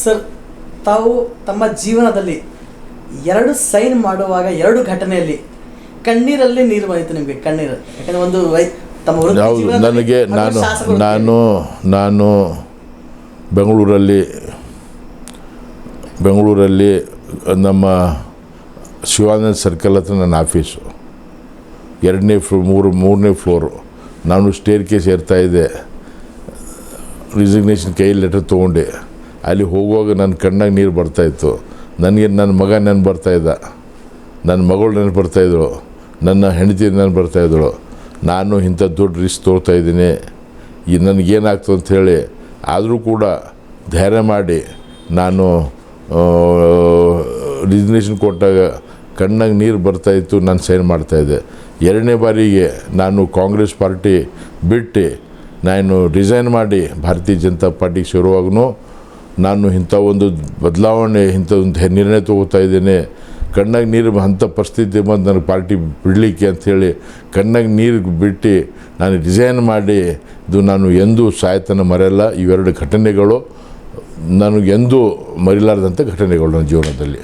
Sir, ತಾವು ತಮ್ಮ ಜೀವನದಲ್ಲಿ 2 ಸೈನ್ ಮಾಡುವಾಗ 2 ಘಟನೆಯಲ್ಲಿ ಕಣ್ಣೀರಲ್ಲಿ ನೀರು ಬಂದಿತ್ತು ನಿಮಗೆ. ಕಣ್ಣೀರು ಯಾಕಂದರೆ ಒಂದು ತಮ್ಮ ನನಗೆ ನಾನು ಬೆಂಗಳೂರಲ್ಲಿ ನಮ್ಮ ಶಿವಾನಂದ ಸರ್ಕಲ್ ಹತ್ರ ನನ್ನ ಆಫೀಸು, 2ನೇ ಫ್ಲೋರ್ 3ನೇ ಫ್ಲೋರು. ನಾನು ಸ್ಟೇರ್ ಕೇಸ್ ಏರ್ತಾಯಿದ್ದೆ, ರಿಸಿಗ್ನೇಷನ್ ಕೈ ಲೆಟರ್ ತೊಗೊಂಡೆ. ಅಲ್ಲಿ ಹೋಗುವಾಗ ನನ್ನ ಕಣ್ಣಾಗ ನೀರು ಬರ್ತಾಯಿತ್ತು. ನನಗೆ ನನ್ನ ಮಗ ನೆನಪು ಬರ್ತಾಯಿದ್ದ, ನನ್ನ ಮಗಳು ನೆನಪು ಬರ್ತಾಯಿದ್ರು, ನನ್ನ ಹೆಂಡತಿ ನೆನಪು ಬರ್ತಾಯಿದ್ರು. ನಾನು ಇಂಥ ದೊಡ್ಡ ರಿಸ್ಕ್ ತೊಗೊಳ್ತಾಯಿದ್ದೀನಿ, ನನಗೇನಾಗ್ತದೆ ಅಂಥೇಳಿ. ಆದರೂ ಕೂಡ ಧೈರ್ಯ ಮಾಡಿ ನಾನು ರಿಸಿಗ್ನೇಷನ್ ಕೊಟ್ಟಾಗ ಕಣ್ಣಾಗ ನೀರು ಬರ್ತಾಯಿತ್ತು, ನಾನು ಸೈನ್ ಮಾಡ್ತಾಯಿದ್ದೆ. 2ನೇ ಬಾರಿಗೆ ನಾನು ಕಾಂಗ್ರೆಸ್ ಪಾರ್ಟಿ ಬಿಟ್ಟು ನಾನು ರಿಸೈನ್ ಮಾಡಿ ಭಾರತೀಯ ಜನತಾ ಪಾರ್ಟಿಗೆ ಸೇರುವಾಗೂ ನಾನು ಇಂಥ ಒಂದು ಬದಲಾವಣೆ, ಇಂಥ ಒಂದು ನಿರ್ಣಯ ತೊಗೋತಾ ಇದ್ದೇನೆ. ಕಣ್ಣಾಗ ನೀರು ಅಂಥ ಪರಿಸ್ಥಿತಿ ಬಂದು ನನಗೆ ಪಾರ್ಟಿ ಬಿಡಲಿಕ್ಕೆ ಅಂಥೇಳಿ ಕಣ್ಣಾಗ ನೀರು ಬಿಟ್ಟು ನಾನು ರಿಸೈನ್ ಮಾಡಿ, ಇದು ನಾನು ಎಂದೂ ಸಾಯ್ತನ ಮರೆಯಲ್ಲ. ಇವೆರಡು ಘಟನೆಗಳು ನನಗೆಂದೂ ಮರಿಲಾರ್ದಂಥ ಘಟನೆಗಳು ನನ್ನ ಜೀವನದಲ್ಲಿ.